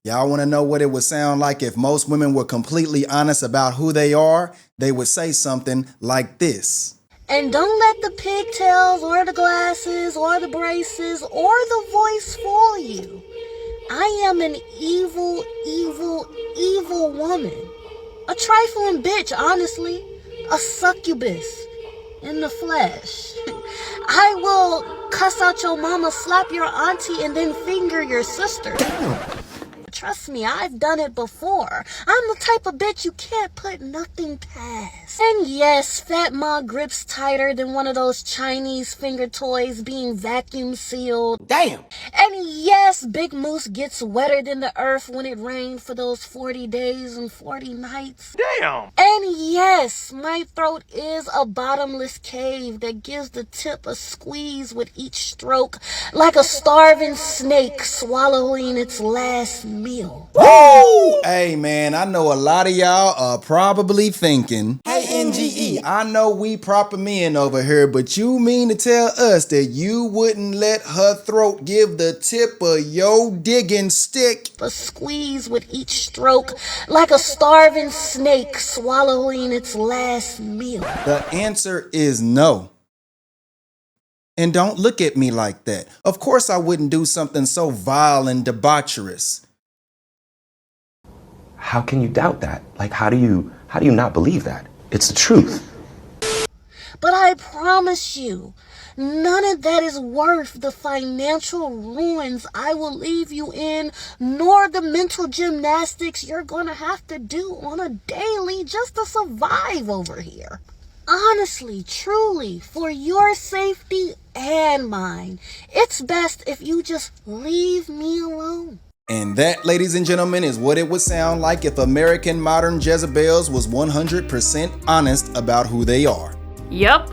Y'all want to know what it would sound like if most women were completely honest about who they are? They would say something like this. And don't let the pigtails or the glasses or the braces or the voice fool you. I am an evil, evil, evil woman. A trifling bitch, honestly. A succubus in the flesh. I will cuss out your mama, slap your auntie, and then finger your sister. Trust me, I've done it before. I'm the type of bitch you can't put nothing past. And yes, Fat Ma grips tighter than one of those Chinese finger toys being vacuum sealed. Damn! And yes, Big Moose gets wetter than the earth when it rained for those 40 days and 40 nights. Damn! And yes, my throat is a bottomless cave that gives the tip a squeeze with each stroke, like a starving snake swallowing its last meal. Woo! Hey man, I know a lot of y'all are probably thinking, hey NGE, I know we proper men over here, but you mean to tell us that you wouldn't let her throat give the tip of your digging stick A squeeze with each stroke, like a starving snake swallowing its last meal. The answer is no. And don't look at me like that. Of course I wouldn't do something so vile and debaucherous. How can you doubt that? Like, how do you not believe that? It's the truth. But I promise you, none of that is worth the financial ruins I will leave you in, nor the mental gymnastics you're gonna have to do on a daily just to survive over here. Honestly, truly, for your safety and mine, it's best if you just leave me alone. And that, ladies and gentlemen, is what it would sound like if American modern Jezebels was 100% honest about who they are. Yup.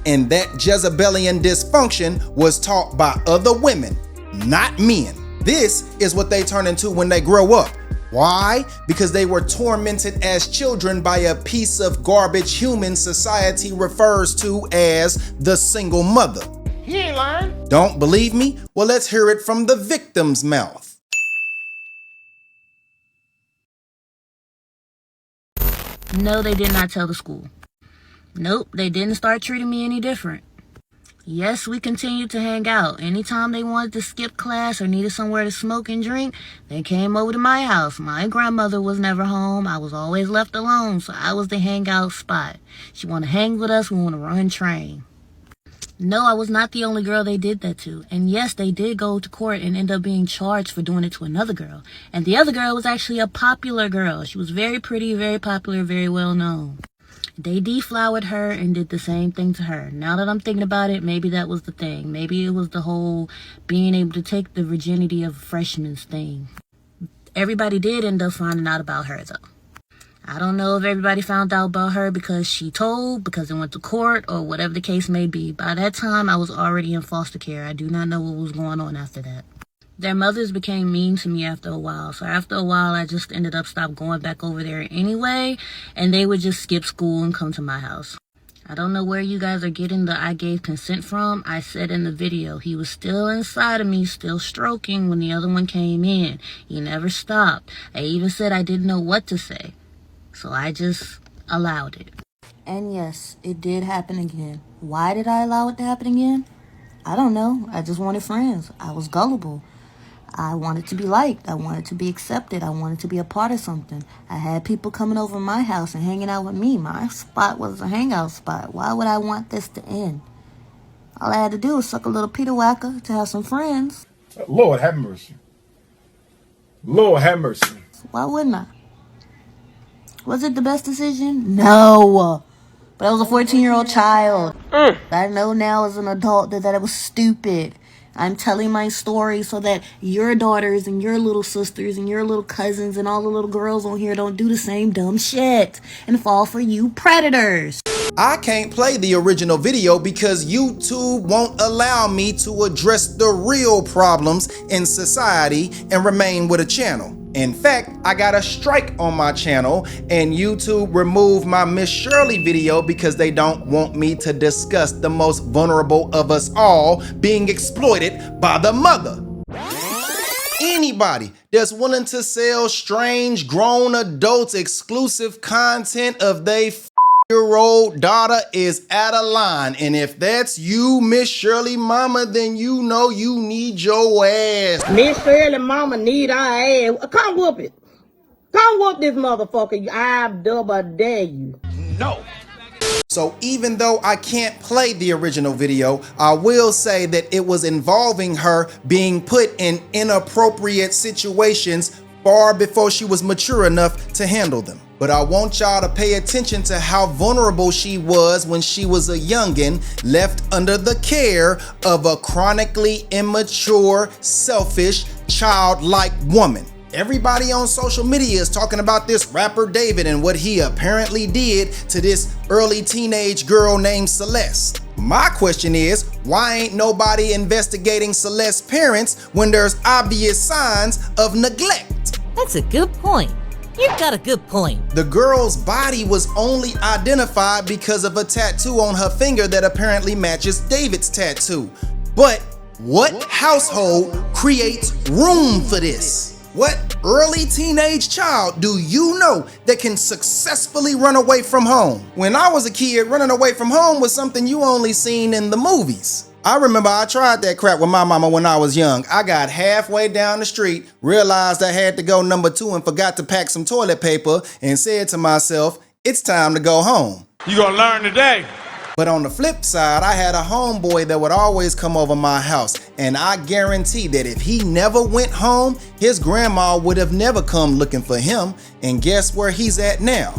And that Jezebelian dysfunction was taught by other women, not men. This is what they turn into when they grow up. Why? Because they were tormented as children by a piece of garbage human society refers to as the single mother. He ain't lying. Don't believe me? Well, let's hear it from the victim's mouth. No, they did not tell the school. Nope, they didn't start treating me any different. Yes, we continued to hang out. Anytime they wanted to skip class or needed somewhere to smoke and drink, they came over to my house. My grandmother was never home. I was always left alone, so I was the hangout spot. She wanted to hang with us, we want to run train. No, I was not the only girl they did that to. And yes, they did go to court and end up being charged for doing it to another girl. And the other girl was actually a popular girl. She was very pretty, very popular, very well known. They deflowered her and did the same thing to her. Now that I'm thinking about it, maybe that was the thing. Maybe it was the whole being able to take the virginity of freshmen thing. Everybody did end up finding out about her, though. I don't know if everybody found out about her because she told, because it went to court, or whatever the case may be. By that time, I was already in foster care. I do not know what was going on after that. Their mothers became mean to me after a while. So after a while, I just ended up stopped going back over there anyway. And they would just skip school and come to my house. I don't know where you guys are getting the I gave consent from. I said in the video, he was still inside of me, still stroking when the other one came in. He never stopped. I even said I didn't know what to say. So I just allowed it. And yes, it did happen again. Why did I allow it to happen again? I don't know. I just wanted friends. I was gullible. I wanted to be liked. I wanted to be accepted. I wanted to be a part of something. I had people coming over to my house and hanging out with me. My spot was a hangout spot. Why would I want this to end? All I had to do was suck a little Peter Whacker to have some friends. Lord have mercy. Lord have mercy. Why wouldn't I? Was it the best decision? No. But I was a 14-year-old child. I know now as an adult that it was stupid. I'm telling my story so that your daughters and your little sisters and your little cousins and all the little girls on here don't do the same dumb shit and fall for you predators. I can't play the original video because YouTube won't allow me to address the real problems in society and remain with a channel. In fact, I got a strike on my channel and YouTube removed my Miss Shirley video because they don't want me to discuss the most vulnerable of us all being exploited by the mother. Anybody that's willing to sell strange grown adults exclusive content of they year-old daughter is out of line. And if that's you, Miss Shirley Mama, then you know you need your ass. Miss Shirley Mama need our ass. Come whoop it. Come whoop this motherfucker. I double dare you. No. So even though I can't play the original video, I will say that it was involving her being put in inappropriate situations far before she was mature enough to handle them. But I want y'all to pay attention to how vulnerable she was when she was a youngin', left under the care of a chronically immature, selfish, childlike woman. Everybody on social media is talking about this rapper David and what he apparently did to this early teenage girl named Celeste. My question is, why ain't nobody investigating Celeste's parents when there's obvious signs of neglect? That's a good point. You've got a good point. The girl's body was only identified because of a tattoo on her finger that apparently matches David's tattoo. But what household creates room for this? What early teenage child do you know that can successfully run away from home? When I was a kid, running away from home was something you only seen in the movies. I remember I tried that crap with my mama when I was young. I got halfway down the street, realized I had to go number 2 and forgot to pack some toilet paper and said to myself, it's time to go home. You gonna learn today. But on the flip side, I had a homeboy that would always come over my house, and I guarantee that if he never went home, his grandma would have never come looking for him. And guess where he's at now?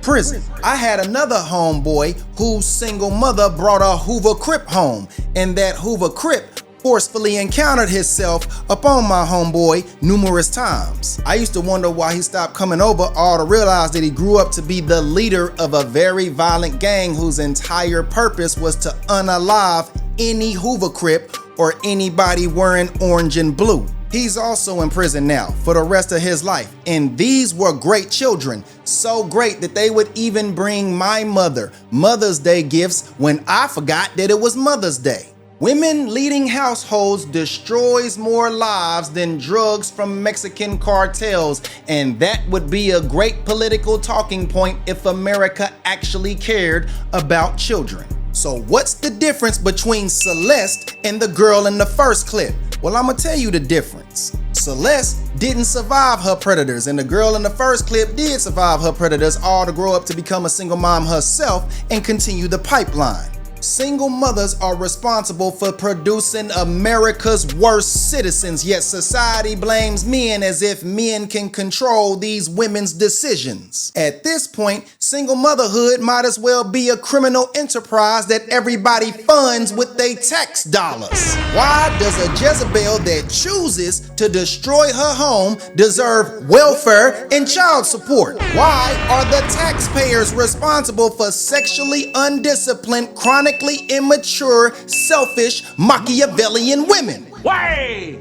Prison. I had another homeboy whose single mother brought a Hoover Crip home, and that Hoover Crip forcefully encountered himself upon my homeboy numerous times. I used to wonder why he stopped coming over, all to realize that he grew up to be the leader of a very violent gang whose entire purpose was to unalive any Hoover Crip or anybody wearing orange and blue. He's also in prison now for the rest of his life. And these were great children, so great that they would even bring my mother Mother's Day gifts when I forgot that it was Mother's Day. Women leading households destroys more lives than drugs from Mexican cartels, and that would be a great political talking point if America actually cared about children. So what's the difference between Celeste and the girl in the first clip? Well, I'm gonna tell you the difference. Celeste didn't survive her predators, and the girl in the first clip did survive her predators, all to grow up to become a single mom herself and continue the pipeline. Single mothers are responsible for producing America's worst citizens, yet society blames men as if men can control these women's decisions. At this point, single motherhood might as well be a criminal enterprise that everybody funds with their tax dollars. Why does a Jezebel that chooses to destroy her home deserve welfare and child support? Why are the taxpayers responsible for sexually undisciplined, chronically immature, selfish, Machiavellian women? Why?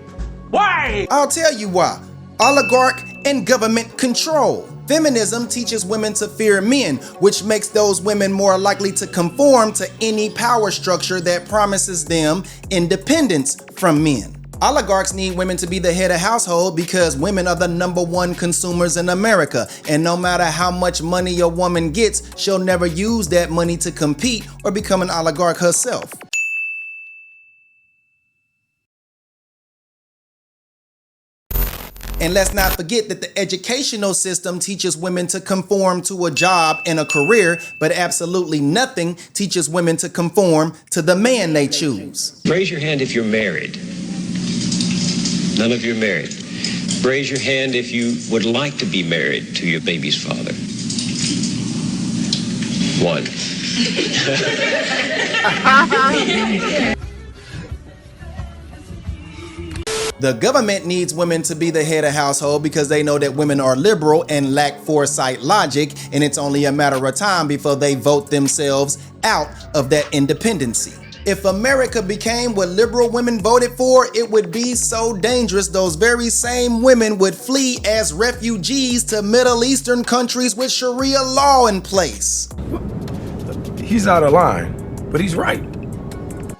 Why? I'll tell you why. Oligarch and government control. Feminism teaches women to fear men, which makes those women more likely to conform to any power structure that promises them independence from men. Oligarchs need women to be the head of household because women are the #1 consumers in America, and no matter how much money a woman gets, she'll never use that money to compete or become an oligarch herself. And let's not forget that the educational system teaches women to conform to a job and a career, but absolutely nothing teaches women to conform to the man they choose. Raise your hand if you're married. None of you are married. Raise your hand if you would like to be married to your baby's father. 1. The government needs women to be the head of household because they know that women are liberal and lack foresight logic, and it's only a matter of time before they vote themselves out of that independency. If America became what liberal women voted for, it would be so dangerous those very same women would flee as refugees to Middle Eastern countries with Sharia law in place. He's out of line, but he's right.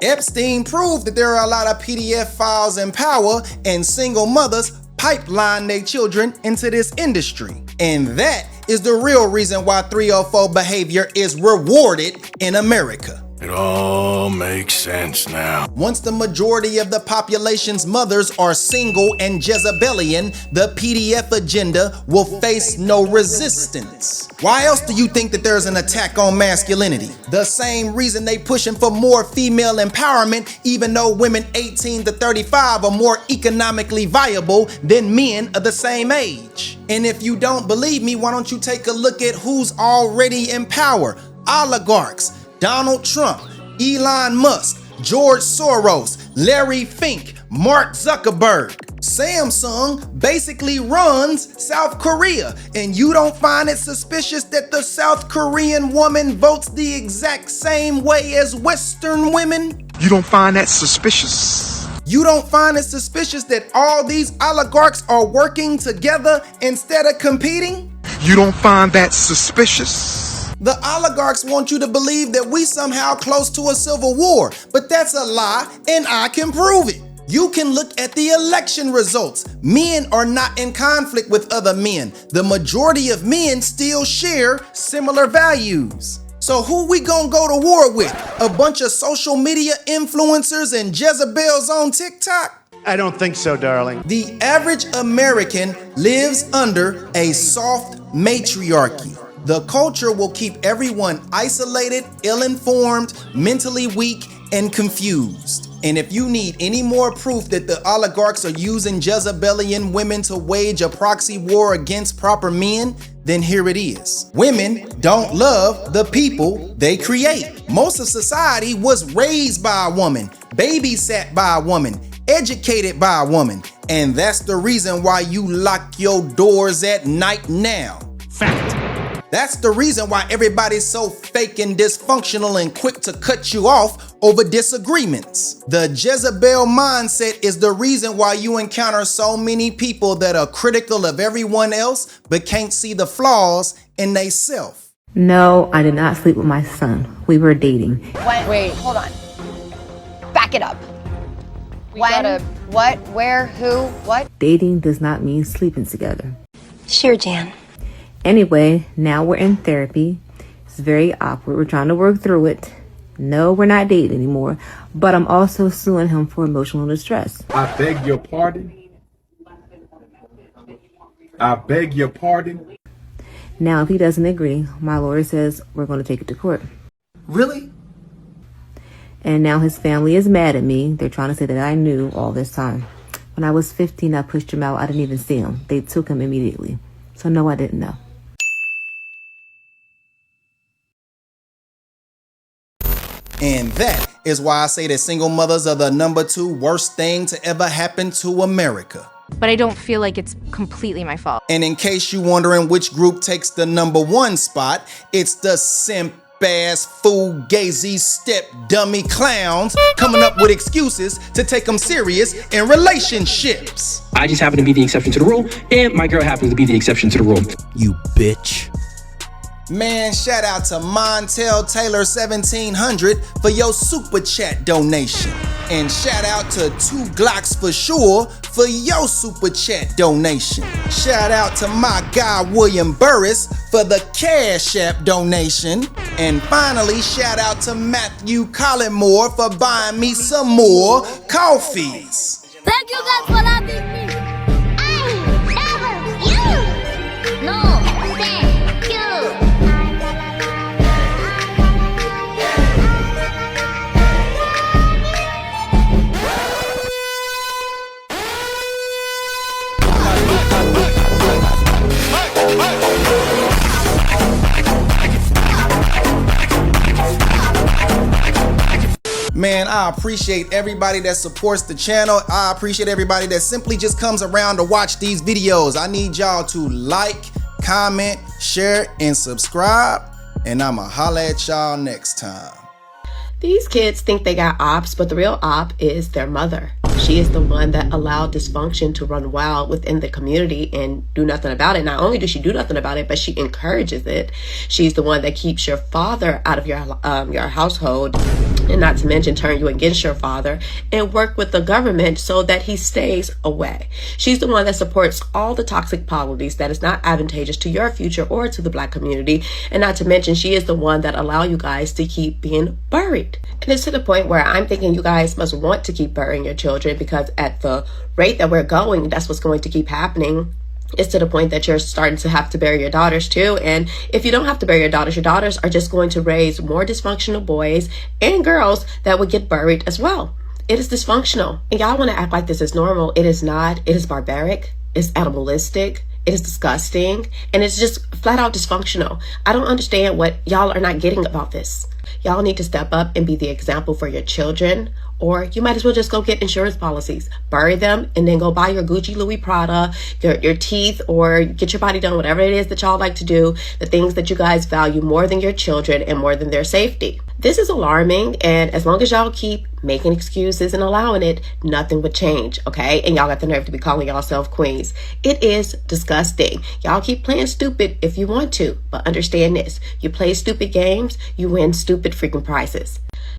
Epstein proved that there are a lot of PDF files in power, and single mothers pipeline their children into this industry. And that is the real reason why 304 behavior is rewarded in America. It all makes sense now. Once the majority of the population's mothers are single and Jezebelian, the PDF agenda will face no resistance. Why else do you think that there's an attack on masculinity? The same reason they pushing for more female empowerment, even though women 18 to 35 are more economically viable than men of the same age. And if you don't believe me, why don't you take a look at who's already in power? Oligarchs. Donald Trump, Elon Musk, George Soros, Larry Fink, Mark Zuckerberg. Samsung basically runs South Korea, and you don't find it suspicious that the South Korean woman votes the exact same way as Western women? You don't find that suspicious? You don't find it suspicious that all these oligarchs are working together instead of competing? You don't find that suspicious? The oligarchs want you to believe that we somehow close to a civil war, but that's a lie, and I can prove it. You can look at the election results. Men are not in conflict with other men. The majority of men still share similar values. So who we gonna go to war with? A bunch of social media influencers and Jezebels on TikTok? I don't think so, darling. The average American lives under a soft matriarchy. The culture will keep everyone isolated, ill-informed, mentally weak, and confused. And if you need any more proof that the oligarchs are using Jezebelian women to wage a proxy war against proper men, then here it is. Women don't love the people they create. Most of society was raised by a woman, babysat by a woman, educated by a woman. And that's the reason why you lock your doors at night now. Fact. That's the reason why everybody's so fake and dysfunctional and quick to cut you off over disagreements. The Jezebel mindset is the reason why you encounter so many people that are critical of everyone else but can't see the flaws in theyself. No, I did not sleep with my son. We were dating. Wait, hold on. Back it up. When? What? Where? Who? What? Dating does not mean sleeping together. Sure, Jan. Anyway, now we're in therapy. It's very awkward. We're trying to work through it. No, we're not dating anymore, but I'm also suing him for emotional distress. I beg your pardon. I beg your pardon. Now, if he doesn't agree, my lawyer says we're going to take it to court. Really? And now his family is mad at me. They're trying to say that I knew all this time. When I was 15, I pushed him out. I didn't even see him. They took him immediately. So no, I didn't know. And that is why I say that single mothers are the #2 worst thing to ever happen to America. But I don't feel like it's completely my fault. And in case you're wondering which group takes the #1 spot, it's the simp-ass, fugazi, step dummy clowns coming up with excuses to take them serious in relationships. I just happen to be the exception to the rule, and my girl happens to be the exception to the rule. You bitch. Man, shout out to Montel Taylor 1700 for your super chat donation. And shout out to 2 Glocks for sure for your super chat donation. Shout out to my guy William Burris for the Cash App donation. And finally, shout out to Matthew Collymore for buying me some more coffees. Thank you guys for loving me. Man, I appreciate everybody that supports the channel. I appreciate everybody that simply just comes around to watch these videos. I need y'all to like, comment, share, and subscribe. And I'ma holla at y'all next time. These kids think they got ops, but the real op is their mother. She is the one that allowed dysfunction to run wild within the community and do nothing about it. Not only does she do nothing about it, but she encourages it. She's the one that keeps your father out of your household, and not to mention turn you against your father and work with the government so that he stays away. She's the one that supports all the toxic policies that is not advantageous to your future or to the Black community. And not to mention, she is the one that allow you guys to keep being buried. And it's to the point where I'm thinking you guys must want to keep burying your children, because at the rate that we're going, that's what's going to keep happening. It's to the point that you're starting to have to bury your daughters too. And if you don't have to bury your daughters are just going to raise more dysfunctional boys and girls that would get buried as well. It is dysfunctional. And y'all want to act like this is normal. It is not. It is barbaric. It's animalistic. It is disgusting. And it's just flat out dysfunctional. I don't understand what y'all are not getting about this. Y'all need to step up and be the example for your children, or you might as well just go get insurance policies, bury them, and then go buy your Gucci, Louis, Prada, your teeth, or get your body done, whatever it is that y'all like to do, the things that you guys value more than your children and more than their safety. This is alarming, and as long as y'all keep making excuses and allowing it, nothing would change, okay? And y'all got the nerve to be calling yourself queens. It is disgusting. Y'all keep playing stupid if you want to, but understand this. You play stupid games, you win stupid freaking prizes.